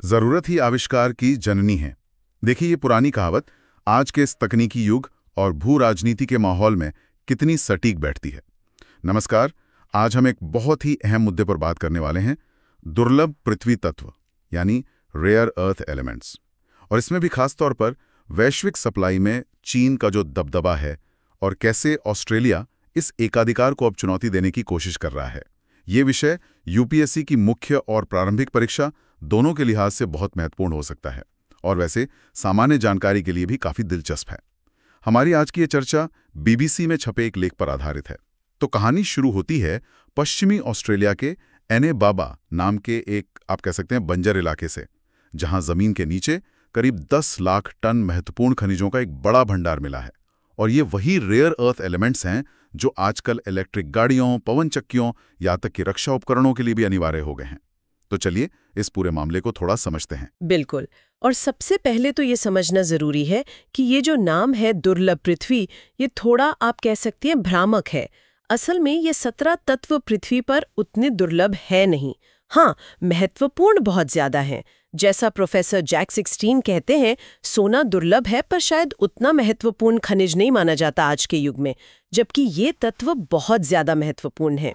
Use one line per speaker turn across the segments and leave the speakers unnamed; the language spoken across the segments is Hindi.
जरूरत ही आविष्कार की जननी है। देखिए, ये पुरानी कहावत आज के इस तकनीकी युग और भू राजनीति के माहौल में कितनी सटीक बैठती है। नमस्कार, आज हम एक बहुत ही अहम मुद्दे पर बात करने वाले हैं, दुर्लभ पृथ्वी तत्व यानी रेयर अर्थ एलिमेंट्स। और इसमें भी खास तौर पर वैश्विक सप्लाई में चीन का जो दबदबा है और कैसे ऑस्ट्रेलिया इस एकाधिकार को अब चुनौती देने की कोशिश कर रहा है। ये विषय यूपीएससी की मुख्य और प्रारंभिक परीक्षा दोनों के लिहाज से बहुत महत्वपूर्ण हो सकता है और वैसे सामान्य जानकारी के लिए भी काफी दिलचस्प है। हमारी आज की ये चर्चा बीबीसी में छपे एक लेख पर आधारित है। तो कहानी शुरू होती है पश्चिमी ऑस्ट्रेलिया के एनेबाबा नाम के एक, आप कह सकते हैं, बंजर इलाके से, जहां जमीन के नीचे करीब 10 लाख टन महत्वपूर्ण खनिजों का एक बड़ा भंडार मिला है। और ये वही रेयर अर्थ एलिमेंट्स हैं जो आजकल इलेक्ट्रिक गाड़ियों, पवन चक्कियों, या तक कि रक्षा उपकरणों के लिए भी अनिवार्य हो गए हैं। तो चलिए इस पूरे मामले को थोड़ा समझते हैं।
बिल्कुल। और सबसे पहले तो ये समझना जरूरी है कि ये जो नाम है दुर्लभ पृथ्वी, ये थोड़ा आप कह सकती हैं भ्रामक है। असल में ये 17 तत्व पृथ्वी पर उतने दुर्लभ है नहीं। हाँ, महत्वपूर्ण बहुत ज्यादा हैं। जैसा प्रोफेसर जैक 16 कहते हैं, सोना दुर्लभ है पर शायद उतना महत्वपूर्ण खनिज नहीं माना जाता आज के युग में, जबकि ये तत्व बहुत ज्यादा महत्वपूर्ण है।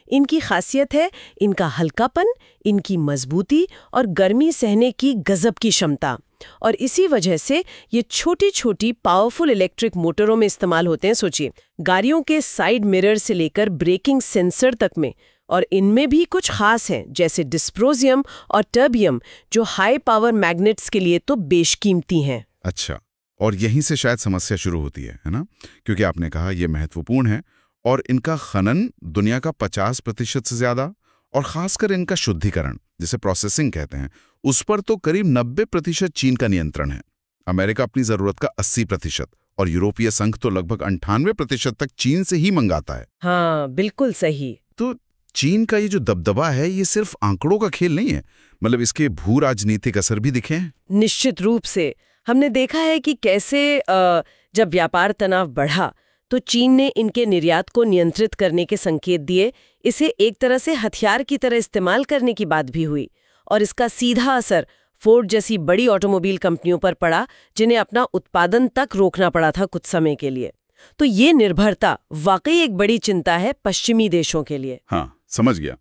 इनकी खासियत है इनका हल्कापन, इनकी मजबूती और गर्मी सहने की गजब की क्षमता। और इसी वजह से ये छोटी छोटी पावरफुल इलेक्ट्रिक मोटरों में इस्तेमाल होते हैं। सोचिए, गाड़ियों के साइड मिरर से लेकर ब्रेकिंग सेंसर तक में। और इनमें भी कुछ खास हैं, जैसे डिस्प्रोजियम और टर्बियम, जो हाई पावर मैग्नेट्स के लिए तो बेशकीमती हैं।
अच्छा, और यहीं से शायद समस्या शुरू होती है ना? क्योंकि आपने कहा ये महत्वपूर्ण है और इनका खनन दुनिया का 50% से ज्यादा, और खासकर इनका शुद्धिकरण, जिसे प्रोसेसिंग कहते हैं, उस पर तो करीब 90% चीन का नियंत्रण है। अमेरिका अपनी जरूरत का 80% और यूरोपीय संघ तो लगभग 98% तक चीन से ही मंगाता है।
हाँ, बिल्कुल सही।
तो चीन का ये जो दबदबा है, ये सिर्फ आंकड़ों का खेल नहीं है, मतलब इसके भू राजनीतिक असर भी दिखे हैं।
निश्चित रूप से। हमने देखा है कि कैसे जब व्यापार तनाव बढ़ा तो चीन ने इनके निर्यात को नियंत्रित करने के संकेत दिए। इसे एक तरह से हथियार की तरह इस्तेमाल करने की बात भी हुई, और इसका सीधा असर फोर्ड जैसी बड़ी ऑटोमोबाइल कंपनियों पर पड़ा, जिन्हें अपना उत्पादन तक रोकना पड़ा था कुछ समय के लिए। तो ये निर्भरता वाकई एक बड़ी चिंता है पश्चिमी देशों के लिए।
हाँ, समझ गया।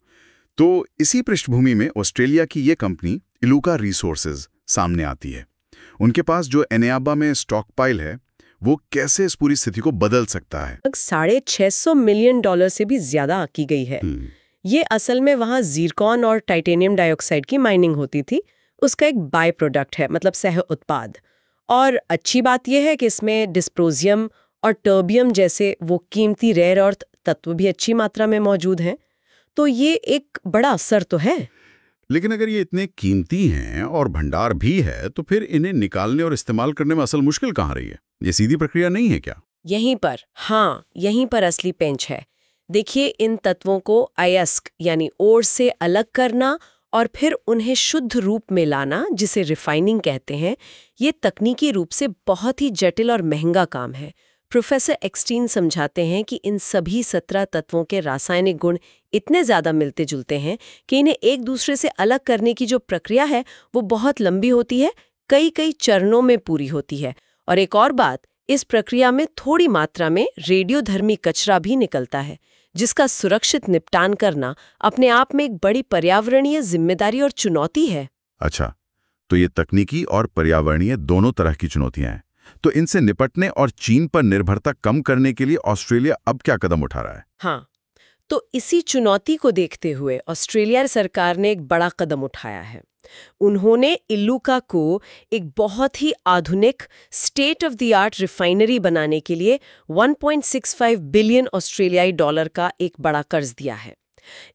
तो इसी पृष्ठभूमि में ऑस्ट्रेलिया की ये कंपनी इलुका रिसोर्सेज सामने आती है। उनके पास जो एनेबाबा में स्टॉक पाइल है, वो कैसे इस पूरी स्थिति को बदल सकता है?
$650 मिलियन से भी ज्यादा की गई है। ये असल में वहाँ ज़िरकॉन और टाइटेनियम डाइऑक्साइड की माइनिंग होती थी। उसका एक बाय प्रोडक्ट है, मतलब सह उत्पाद। और अच्छी बात यह है कि इसमें डिस्प्रोजियम और टर्बियम जैसे वो कीमती रेयर अर्थ तत्व भी अच्छी मात्रा में मौजूद हैं। तो ये एक बड़ा असर तो है।
लेकिन अगर ये इतने कीमती हैं और भंडार भी है, तो फिर इन्हें निकालने और इस्तेमाल करने में असल मुश्किल कहाँ रही है? ये सीधी प्रक्रिया नहीं है क्या?
यहीं पर असली पेंच है। देखिए, इन तत्वों को अयस्क यानी ओर से अलग करना और फिर उन्हें शुद्ध रूप में लाना, जिसे रिफाइनिंग कहते हैं, ये तकनीकी रूप से बहुत ही जटिल और महंगा काम है। प्रोफेसर एक्सटीन समझाते हैं कि इन सभी 17 तत्वों के रासायनिक गुण इतने ज्यादा मिलते जुलते हैं कि इन्हें एक दूसरे से अलग करने की जो प्रक्रिया है वो बहुत लंबी होती है, कई चरणों में पूरी होती है। और एक और बात, इस प्रक्रिया में थोड़ी मात्रा में रेडियोधर्मी कचरा भी निकलता है, जिसका सुरक्षित निपटान करना अपने आप में एक बड़ी पर्यावरणीय जिम्मेदारी और चुनौती है।
अच्छा, तो ये तकनीकी और पर्यावरणीय दोनों तरह की चुनौतियां हैं। तो इनसे निपटने और चीन पर निर्भरता कम करने के लिए ऑस्ट्रेलिया अब क्या कदम उठा रहा है?
हाँ, तो इसी चुनौती को देखते हुए ऑस्ट्रेलिया सरकार ने एक बड़ा कदम उठाया है। उन्होंने इलुका को एक बहुत ही आधुनिक state of the art refinery बनाने के लिए 1.65 बिलियन ऑस्ट्रेलियाई डॉलर का एक बड़ा कर्ज दिया है।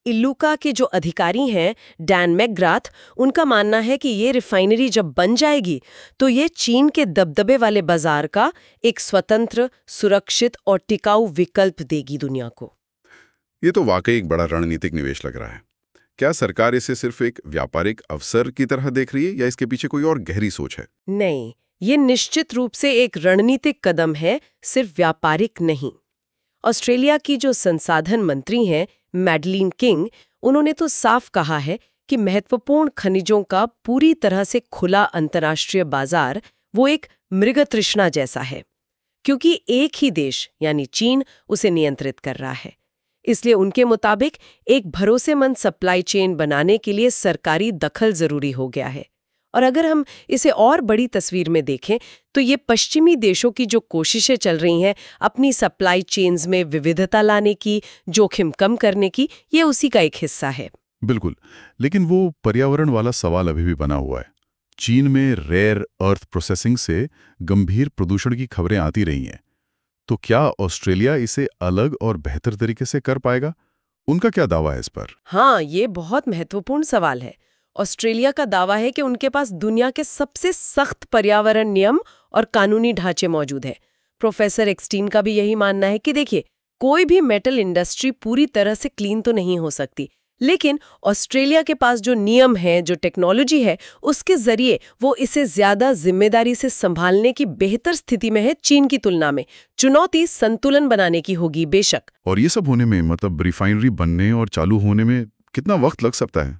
इलुका के जो अधिकारी हैं, डैन मैकग्राथ, उनका मानना है कि ये रिफाइनरी जब बन जाएगी तो ये चीन के दबदबे वाले बाजार का एक स्वतंत्र, सुरक्षित और टिकाऊ विकल्प देगी दुनिया को।
ये तो वाकई एक बड़ा रणनीतिक निवेश लग रहा है। क्या सरकार इसे सिर्फ एक व्यापारिक अवसर की तरह देख रही है या इसके पीछे कोई और गहरी सोच है?
नहीं, ये निश्चित रूप से एक रणनीतिक कदम है, सिर्फ व्यापारिक नहीं। ऑस्ट्रेलिया की जो संसाधन मंत्री हैं, मैडलीन किंग, उन्होंने तो साफ कहा है कि महत्वपूर्ण खनिजों का पूरी तरह से खुला अंतर्राष्ट्रीय बाजार वो एक मृगतृष्णा जैसा है, क्योंकि एक ही देश यानी चीन उसे नियंत्रित कर रहा है। इसलिए उनके मुताबिक एक भरोसेमंद सप्लाई चेन बनाने के लिए सरकारी दखल जरूरी हो गया है। और अगर हम इसे और बड़ी तस्वीर में देखें तो ये पश्चिमी देशों की जो कोशिशें चल रही हैं अपनी सप्लाई चेन्स में विविधता लाने की, जोखिम कम करने की, ये उसी का एक हिस्सा है।
बिल्कुल, लेकिन वो पर्यावरण वाला सवाल अभी भी बना हुआ है। चीन में रेयर अर्थ प्रोसेसिंग से गंभीर प्रदूषण की खबरें आती रही हैं। तो क्या ऑस्ट्रेलिया इसे अलग और बेहतर तरीके से कर पाएगा? उनका क्या दावा है इस पर?
हाँ, ये बहुत महत्वपूर्ण सवाल है। ऑस्ट्रेलिया का दावा है कि उनके पास दुनिया के सबसे सख्त पर्यावरण नियम और कानूनी ढांचे मौजूद हैं। प्रोफेसर एक्सटीन का भी यही मानना है कि देखिए, कोई भी मेटल इंडस्ट्री पूरी तरह से क्लीन तो नहीं हो सकती, लेकिन ऑस्ट्रेलिया के पास जो नियम है, जो टेक्नोलॉजी है, उसके जरिए वो इसे ज्यादा जिम्मेदारी से संभालने की बेहतर स्थिति में है चीन की तुलना में। चुनौती संतुलन बनाने की होगी बेशक।
और ये सब होने में मतलब रिफाइनरी बनने और चालू होने में कितना वक्त लग सकता है?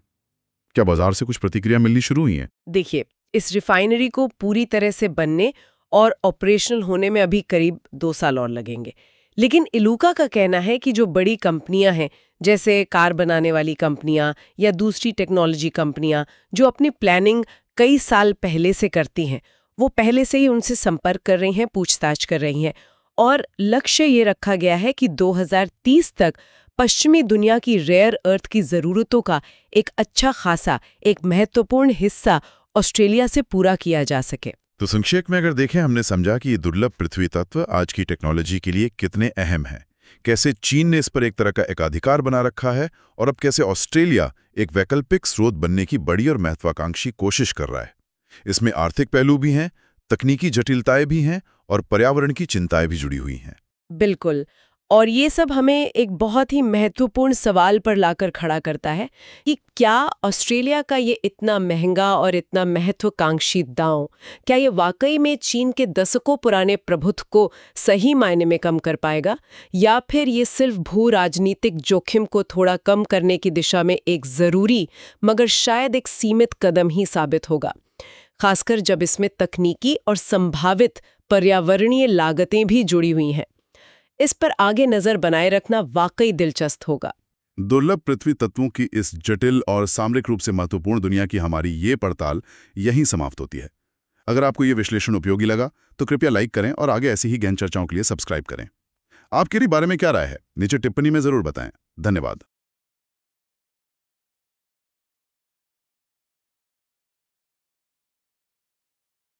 क्या बाजार से कुछ प्रतिक्रिया मिलनी शुरू हुई है?
देखिए, इस रिफाइनरी को पूरी तरह से बनने और ऑपरेशनल होने में अभी करीब 2 साल और लगेंगे। लेकिन इलूका का कहना है कि जो बड़ी कंपनियां हैं, जैसे कार बनाने वाली कंपनियां या दूसरी टेक्नोलॉजी कंपनियां, जो अपनी प्लानिंग कई साल पहले से करती हैं, वो पहले से ही उनसे संपर्क कर रही हैं, पूछताछ कर रही हैं। और लक्ष्य ये रखा गया है कि 2030 तक पश्चिमी दुनिया की रेयर अर्थ की ज़रूरतों का एक अच्छा खासा, एक महत्वपूर्ण हिस्सा ऑस्ट्रेलिया से पूरा किया जा सके।
तो संक्षेप में अगर देखें, हमने समझा कि ये दुर्लभ पृथ्वी तत्व आज की टेक्नोलॉजी के लिए कितने अहम हैं, कैसे चीन ने इस पर एक तरह का एकाधिकार बना रखा है और अब कैसे ऑस्ट्रेलिया एक वैकल्पिक स्रोत बनने की बड़ी और महत्वाकांक्षी कोशिश कर रहा है। इसमें आर्थिक पहलू भी हैं, तकनीकी जटिलताएं भी हैं और पर्यावरण की चिंताएं भी जुड़ी हुई हैं।
बिल्कुल। और ये सब हमें एक बहुत ही महत्वपूर्ण सवाल पर लाकर खड़ा करता है कि क्या ऑस्ट्रेलिया का ये इतना महंगा और इतना महत्वाकांक्षी दांव, क्या ये वाकई में चीन के दशकों पुराने प्रभुत्व को सही मायने में कम कर पाएगा, या फिर ये सिर्फ भू राजनीतिक जोखिम को थोड़ा कम करने की दिशा में एक ज़रूरी मगर शायद एक सीमित कदम ही साबित होगा, खासकर जब इसमें तकनीकी और संभावित पर्यावरणीय लागतें भी जुड़ी हुई हैं। इस पर आगे नजर बनाए रखना वाकई दिलचस्प होगा।
दुर्लभ पृथ्वी तत्वों की इस जटिल और सामरिक रूप से महत्वपूर्ण दुनिया की हमारी ये पड़ताल यहीं समाप्त होती है। अगर आपको ये विश्लेषण उपयोगी लगा तो कृपया लाइक करें और आगे ऐसी ही गहन चर्चाओं के लिए सब्सक्राइब करें। आपके बारे में क्या राय है, नीचे टिप्पणी में जरूर बताएं। धन्यवाद।